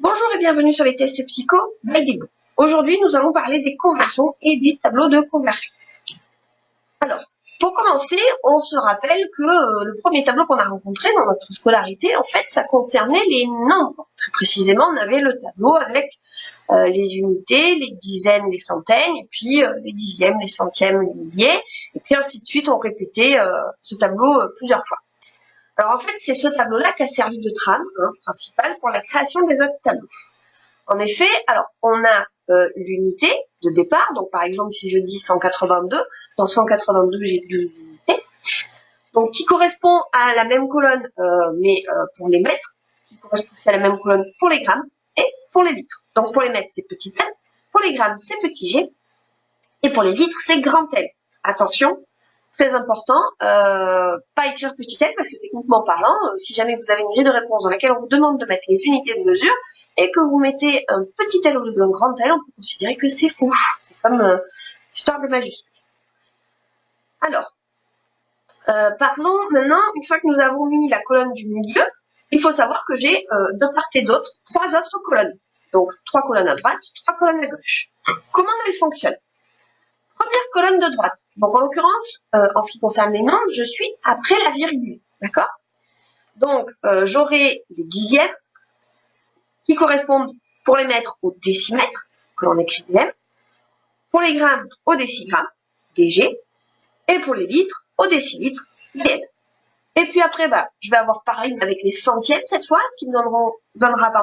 Bonjour et bienvenue sur les tests psycho by Deboo. Aujourd'hui, nous allons parler des conversions et des tableaux de conversion. Alors, pour commencer, on se rappelle que le premier tableau qu'on a rencontré dans notre scolarité, en fait, ça concernait les nombres. Très précisément, on avait le tableau avec les unités, les dizaines, les centaines, et puis les dixièmes, les centièmes, les milliers, et puis ainsi de suite, on répétait ce tableau plusieurs fois. Alors en fait, c'est ce tableau-là qui a servi de trame principale pour la création des autres tableaux. En effet, alors on a l'unité de départ, donc par exemple si je dis 182, dans 182 j'ai 2 unités, donc qui correspond à la même colonne mais pour les mètres, qui correspond aussi à la même colonne pour les grammes et pour les litres. Donc pour les mètres c'est petit m, pour les grammes c'est petit g, et pour les litres c'est grand L. Attention, très important, pas écrire petit l parce que techniquement parlant, si jamais vous avez une grille de réponse dans laquelle on vous demande de mettre les unités de mesure et que vous mettez un petit l au lieu d'un grand L, on peut considérer que c'est fou. C'est comme l'histoire des majuscules. Alors, parlons maintenant, une fois que nous avons mis la colonne du milieu, il faut savoir que j'ai de part et d'autre 3 autres colonnes. Donc 3 colonnes à droite, 3 colonnes à gauche. Comment elles fonctionnent? Première colonne de droite. Donc en l'occurrence, en ce qui concerne les nombres, je suis après la virgule, d'accord? Donc j'aurai les dixièmes qui correspondent pour les mètres au décimètre, que l'on écrit DM, pour les grammes au décigramme, DG, et pour les litres au décilitre, DL. Et puis après, je vais avoir pareil mais avec les centièmes cette fois, ce qui me donnera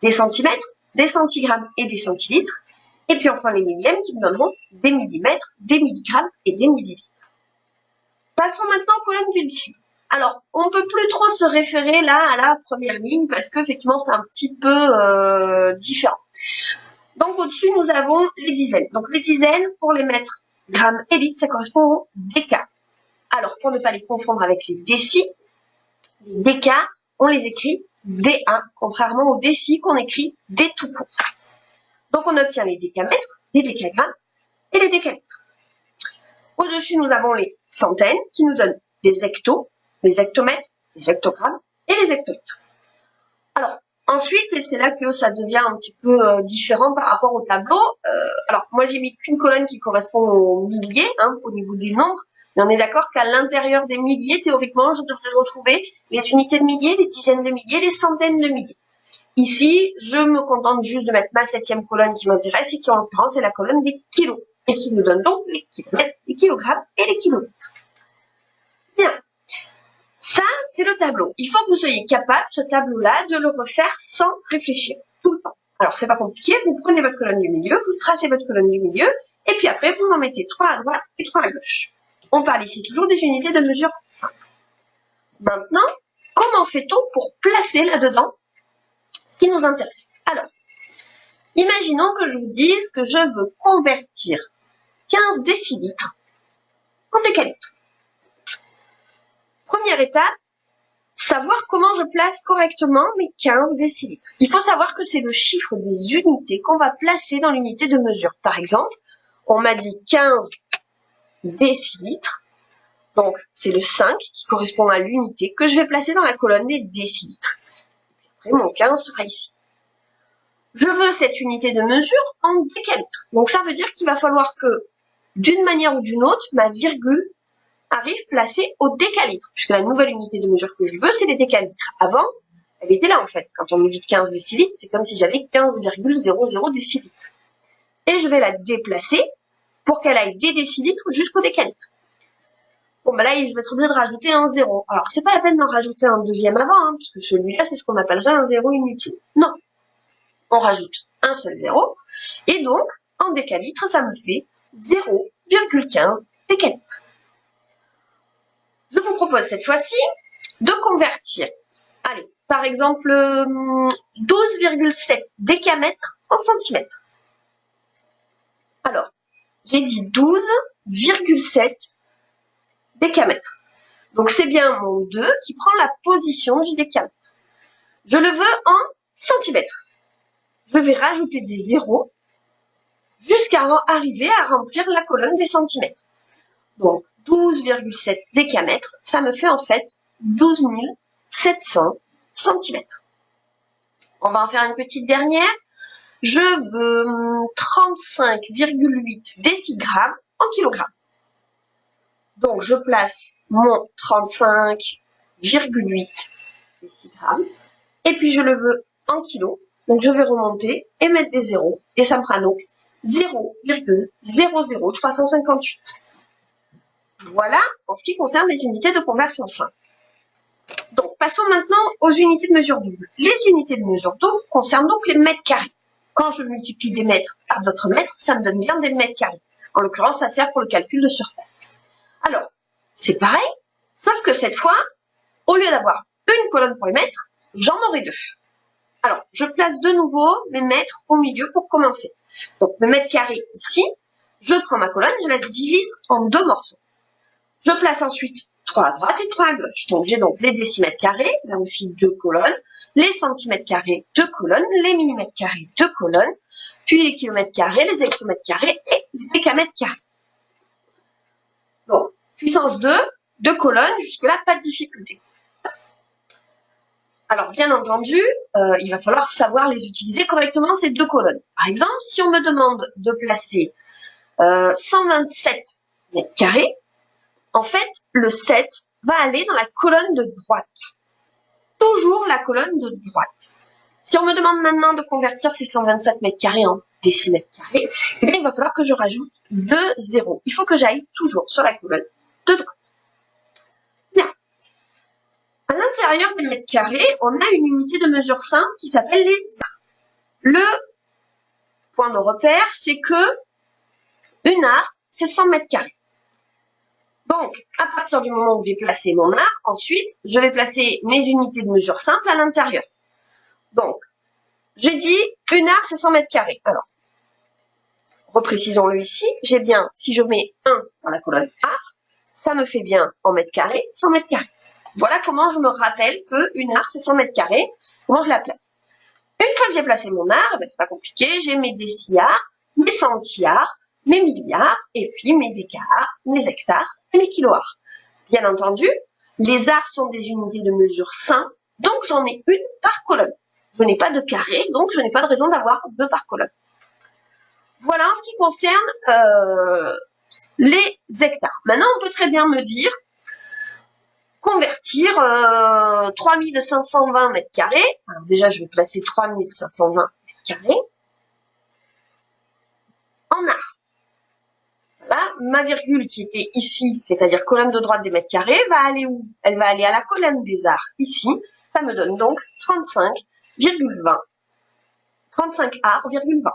des centimètres, des centigrammes et des centilitres. Et puis enfin les millièmes qui me donneront des millimètres, des milligrammes et des millilitres. Passons maintenant aux colonnes du dessus. Alors, on ne peut plus trop se référer là à la première ligne parce qu'effectivement c'est un petit peu différent. Donc au-dessus nous avons les dizaines. Donc les dizaines pour les mètres, grammes et litres, ça correspond au déca. Alors pour ne pas les confondre avec les décis, les décas, on les écrit D1, contrairement aux décis qu'on écrit D tout court. Donc on obtient les décamètres, les décagrammes et les décalitres. Au-dessus, nous avons les centaines qui nous donnent les hectos, les hectomètres, les hectogrammes et les hectolitres. Alors, ensuite, et c'est là que ça devient un petit peu différent par rapport au tableau, alors moi j'ai mis qu'une colonne qui correspond aux milliers, au niveau des nombres, mais on est d'accord qu'à l'intérieur des milliers, théoriquement, je devrais retrouver les unités de milliers, les dizaines de milliers, les centaines de milliers. Ici, je me contente juste de mettre ma 7e colonne qui m'intéresse et qui en l'occurrence est la colonne des kilos et qui nous donne donc les kilomètres, les kilogrammes et les kilolitres. Bien, ça c'est le tableau. Il faut que vous soyez capable, ce tableau-là, de le refaire sans réfléchir, tout le temps. Alors c'est pas compliqué, vous prenez votre colonne du milieu, vous tracez votre colonne du milieu et puis après vous en mettez 3 à droite et 3 à gauche. On parle ici toujours des unités de mesure simples. Maintenant, comment fait-on pour placer là-dedans ce qui nous intéresse? Alors, imaginons que je vous dise que je veux convertir 15 décilitres en décalitres. Première étape, savoir comment je place correctement mes 15 décilitres. Il faut savoir que c'est le chiffre des unités qu'on va placer dans l'unité de mesure. Par exemple, on m'a dit 15 décilitres, donc c'est le 5 qui correspond à l'unité que je vais placer dans la colonne des décilitres. Après, mon 15 sera ici. Je veux cette unité de mesure en décalitres. Donc ça veut dire qu'il va falloir que, d'une manière ou d'une autre, ma virgule arrive placée au décalitre, puisque la nouvelle unité de mesure que je veux, c'est les décalitres. Avant, elle était là en fait. Quand on me dit 15 décilitres, c'est comme si j'avais 15,00 décilitres. Et je vais la déplacer pour qu'elle aille des décilitres jusqu'au décalitre. Bon, là, je vais être obligé de rajouter un 0. Alors, c'est pas la peine d'en rajouter un deuxième avant, puisque celui-là, c'est ce qu'on appellerait un 0 inutile. Non. On rajoute un seul 0. Et donc, en décalitre, ça me fait 0,15 décalitres. Je vous propose cette fois-ci de convertir, allez, par exemple, 12,7 décamètres en centimètres. Alors, j'ai dit 12,7 décamètres. Donc, c'est bien mon 2 qui prend la position du décamètre. Je le veux en centimètres. Je vais rajouter des zéros jusqu'à arriver à remplir la colonne des centimètres. Donc, 12,7 décamètres, ça me fait en fait 12 700 centimètres. On va en faire une petite dernière. Je veux 35,8 décigrammes en kilogrammes. Donc, je place mon 35,8 décigrammes. Et puis, je le veux en kilos. Donc, je vais remonter et mettre des zéros. Et ça me fera donc 0,00358. Voilà en ce qui concerne les unités de conversion simple. Donc, passons maintenant aux unités de mesure double. Les unités de mesure double concernent donc les mètres carrés. Quand je multiplie des mètres par d'autres mètres, ça me donne bien des mètres carrés. En l'occurrence, ça sert pour le calcul de surface. Alors, c'est pareil, sauf que cette fois, au lieu d'avoir une colonne pour les mètres, j'en aurai deux. Alors, je place de nouveau mes mètres au milieu pour commencer. Donc, mes mètres carrés ici, je prends ma colonne, je la divise en deux morceaux. Je place ensuite 3 à droite et 3 à gauche. Donc, j'ai donc les décimètres carrés, là aussi deux colonnes, les centimètres carrés, deux colonnes, les millimètres carrés, deux colonnes, puis les kilomètres carrés, les hectomètres carrés et les décamètres carrés. Donc, puissance 2, deux colonnes, jusque-là, pas de difficulté. Alors, bien entendu, il va falloir savoir les utiliser correctement, ces deux colonnes. Par exemple, si on me demande de placer 127 mètres carrés, en fait, le 7 va aller dans la colonne de droite. Toujours la colonne de droite. Si on me demande maintenant de convertir ces 127 mètres carrés en décimètres carrés, eh bien, il va falloir que je rajoute 2 zéros. Il faut que j'aille toujours sur la colonne de droite. Bien. À l'intérieur des mètres carrés, on a une unité de mesure simple qui s'appelle les arts. Le point de repère, c'est que une art, c'est 100 mètres carrés. Donc, à partir du moment où j'ai placé mon art, ensuite, je vais placer mes unités de mesure simple à l'intérieur. Donc, j'ai dit, une art, c'est 100 mètres carrés. Alors, reprécisons-le ici. J'ai bien, si je mets 1 dans la colonne art, ça me fait bien en mètres carrés, 100 mètres carrés. Voilà comment je me rappelle qu'une art, c'est 100 mètres carrés. Comment je la place. Une fois que j'ai placé mon art, ben, c'est pas compliqué, j'ai mes déciards, mes centiards, mes milliards, et puis mes décars, mes hectares et mes kiloards. Bien entendu, les arts sont des unités de mesure simples, donc j'en ai une par colonne. Je n'ai pas de carré, donc je n'ai pas de raison d'avoir deux par colonne. Voilà en ce qui concerne les hectares. Maintenant, on peut très bien me dire, convertir 3520 mètres carrés. Alors déjà, je vais placer 3520 mètres carrés en arts. Là, ma virgule qui était ici, c'est-à-dire colonne de droite des mètres carrés, va aller où? Elle va aller à la colonne des arts, ici. Ça me donne donc 35,20. 35 arts,20.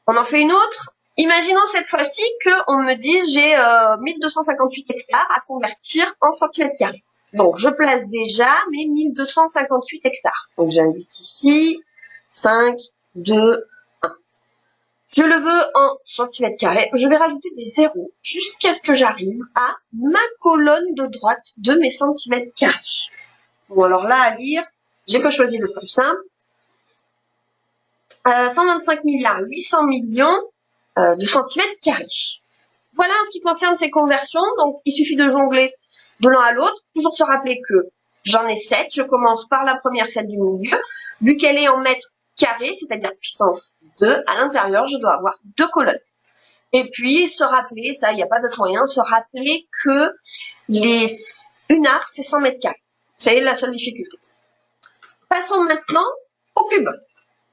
On en fait une autre. Imaginons cette fois-ci qu'on me dise j'ai 1258 hectares à convertir en centimètres carrés. Donc, je place déjà mes 1258 hectares. Donc, j'invite ici 5, 2, je le veux en centimètres carrés. Je vais rajouter des zéros jusqu'à ce que j'arrive à ma colonne de droite de mes centimètres carrés. Bon, alors là, à lire, j'ai pas choisi le plus simple. 125 milliards 800 millions de centimètres carrés. Voilà en ce qui concerne ces conversions. Donc, il suffit de jongler de l'un à l'autre. Toujours se rappeler que j'en ai 7. Je commence par la première, celle du milieu. Vu qu'elle est en mètres carrés, c'est-à-dire puissance 2, à l'intérieur, je dois avoir deux colonnes. Et puis, se rappeler, ça, il n'y a pas d'autre moyen, se rappeler que une art, c'est 100 mètres carrés. C'est la seule difficulté. Passons maintenant au cube.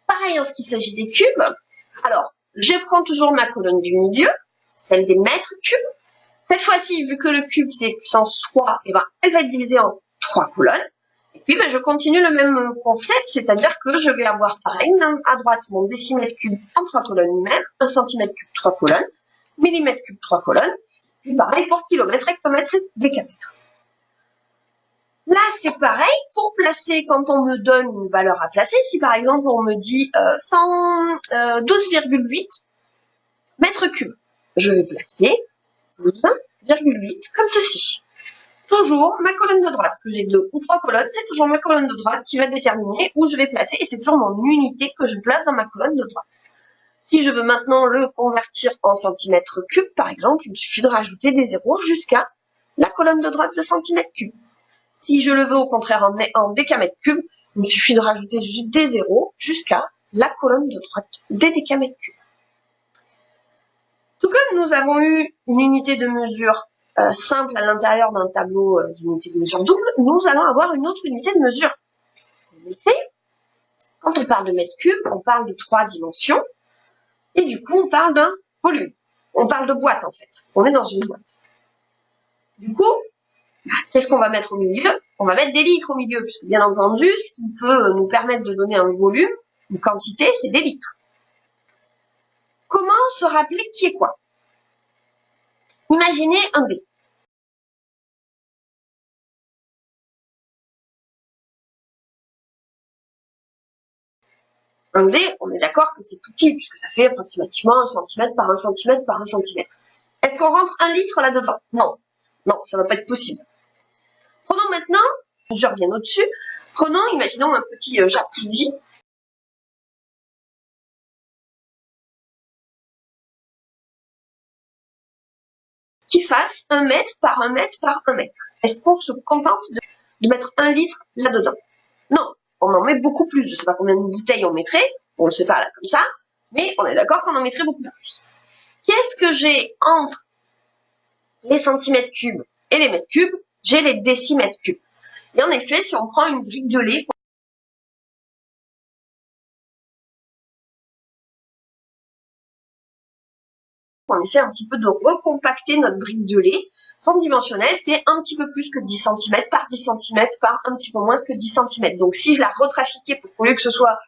Pareil en ce qui s'agit des cubes. Alors, je prends toujours ma colonne du milieu, celle des mètres cubes. Cette fois-ci, vu que le cube, c'est puissance 3, eh ben, elle va être divisée en 3 colonnes. Et puis, ben, je continue le même concept, c'est-à-dire que je vais avoir pareil, à droite, mon décimètre cube en 3 colonnes même, 1 centimètre cube, 3 colonnes, millimètre cube, 3 colonnes, puis pareil pour kilomètre, hectomètre et décamètre. Là, c'est pareil, pour placer, quand on me donne une valeur à placer, si par exemple on me dit 12,8 mètres cubes, je vais placer 12,8 comme ceci. Toujours ma colonne de droite, que j'ai 2 ou 3 colonnes, c'est toujours ma colonne de droite qui va déterminer où je vais placer, et c'est toujours mon unité que je place dans ma colonne de droite. Si je veux maintenant le convertir en centimètres cubes, par exemple, il me suffit de rajouter des zéros jusqu'à la colonne de droite de centimètres cubes. Si je le veux au contraire en décamètres cubes, il me suffit de rajouter juste des zéros jusqu'à la colonne de droite des décamètres cubes. Tout comme nous avons eu une unité de mesure simple à l'intérieur d'un tableau d'unité de mesure double, nous allons avoir une autre unité de mesure. En effet, quand on parle de mètres cubes, on parle de 3 dimensions, et du coup on parle d'un volume. On parle de boîte en fait, on est dans une boîte. Du coup, qu'est-ce qu'on va mettre au milieu? On va mettre des litres au milieu, puisque bien entendu, ce qui peut nous permettre de donner un volume, une quantité, c'est des litres. Comment se rappeler qui est quoi? Imaginez un dé. Un dé, on est d'accord que c'est tout petit, puisque ça fait approximativement 1 cm par 1 cm par 1 cm. Est-ce qu'on rentre 1 litre là-dedans? Non. Non, ça ne va pas être possible. Prenons maintenant, mesure bien au-dessus, imaginons un petit jacuzzi. Qui fasse 1 mètre par 1 mètre par 1 mètre. Est-ce qu'on se contente de mettre 1 litre là-dedans? Non, on en met beaucoup plus. Je ne sais pas combien de bouteilles on mettrait, on ne sait pas là comme ça, mais on est d'accord qu'on en mettrait beaucoup plus. Qu'est-ce que j'ai entre les centimètres cubes et les mètres cubes? J'ai les décimètres cubes. Et en effet, si on prend une brique de lait, on essaie un petit peu de recompacter notre brique de lait. Son dimensionnel, c'est un petit peu plus que 10 cm par 10 cm par un petit peu moins que 10 cm. Donc si je la retrafiquais pour qu'au lieu que ce soit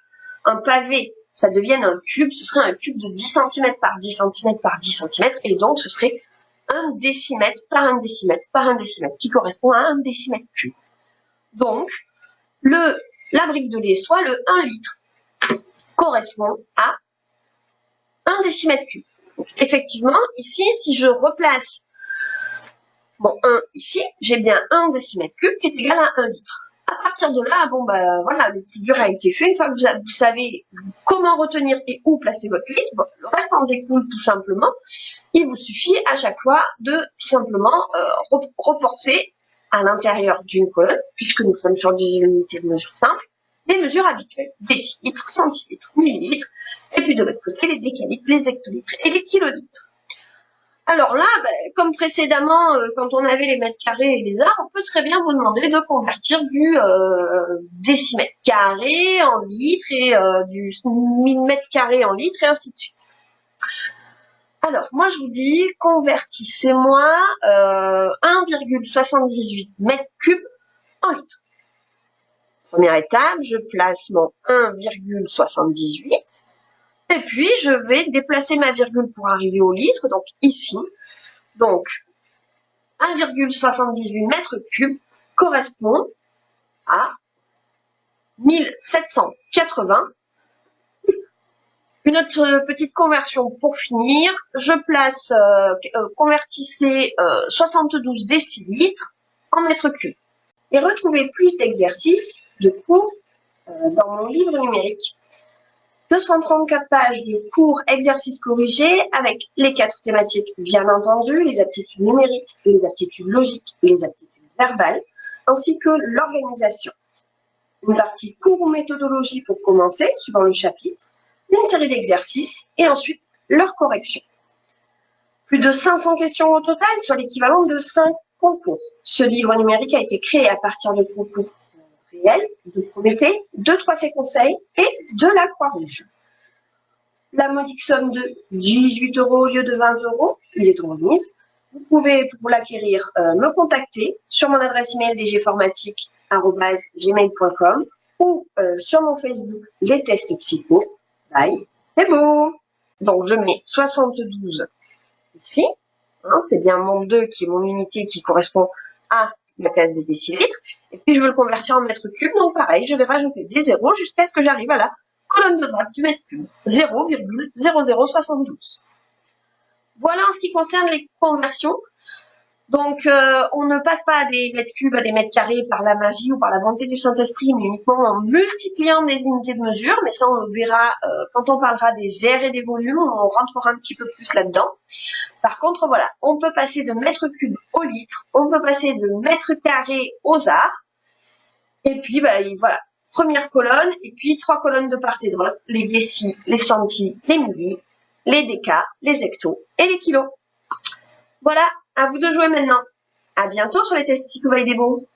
un pavé, ça devienne un cube, ce serait un cube de 10 cm par 10 cm par 10 cm, et donc ce serait 1 décimètre par 1 décimètre par 1 décimètre, qui correspond à 1 décimètre cube. Donc, la brique de lait, soit le 1 litre, correspond à 1 décimètre cube. Donc, effectivement, ici, si je replace mon 1 ici, j'ai bien 1 décimètre cube qui est égal à 1 litre. À partir de là, bon bah voilà, le plus dur a été fait. Une fois que vous savez comment retenir et où placer votre litre, bon, le reste en découle tout simplement. Il vous suffit à chaque fois de tout simplement reporter à l'intérieur d'une colonne, puisque nous sommes sur des unités de mesure simples, des mesures habituelles, décilitres, centilitres, millilitres, et puis de l'autre côté, les décalitres, les hectolitres et les kilolitres. Alors là, comme précédemment, quand on avait les mètres carrés et les arts, on peut très bien vous demander de convertir du décimètre carré en litres et du millimètre carré en litres et ainsi de suite. Alors, moi je vous dis, convertissez-moi 1,78 mètres cubes en litres. Première étape, je place mon 1,78 et puis je vais déplacer ma virgule pour arriver au litre, donc ici. Donc 1,78 mètres cubes correspond à 1780 litres. Une autre petite conversion pour finir, je place, convertissez 72 décilitres en mètres cubes. Et retrouvez plus d'exercices de cours dans mon livre numérique. 234 pages de cours exercices corrigés avec les 4 thématiques, bien entendu, les aptitudes numériques, les aptitudes logiques, les aptitudes verbales, ainsi que l'organisation. Une partie cours ou méthodologie pour commencer, suivant le chapitre, une série d'exercices et ensuite leur correction. Plus de 500 questions au total, soit l'équivalent de 5 concours. Ce livre numérique a été créé à partir de concours réels, de Prométhée, de 3C Conseils et de la Croix-Rouge. La modique somme de 18 € au lieu de 20 €, il est en remise. Vous pouvez, pour l'acquérir, me contacter sur mon adresse email dgformatique@gmail.com ou sur mon Facebook Les Tests Psycho. Bye, c'est beau. Donc je mets 72 ici, hein, c'est bien mon 2 qui est mon unité qui correspond à la case des décilitres, et puis je veux le convertir en mètres cubes, donc pareil, je vais rajouter des zéros jusqu'à ce que j'arrive à la colonne de droite du mètre cube, 0,0072. Voilà en ce qui concerne les conversions. Donc, on ne passe pas des mètres cubes à des mètres carrés par la magie ou par la bonté du Saint-Esprit, mais uniquement en multipliant des unités de mesure. Mais ça, on le verra quand on parlera des aires et des volumes, on rentrera un petit peu plus là-dedans. Par contre, voilà, on peut passer de mètres cubes au litre, on peut passer de mètres carrés aux arts. Et puis, voilà, première colonne, et puis 3 colonnes de part et d'autre, les décis, les centis, les millis, les décas, les hectos et les kilos. Voilà, à vous de jouer maintenant. À bientôt sur les tests Psycho by Debo.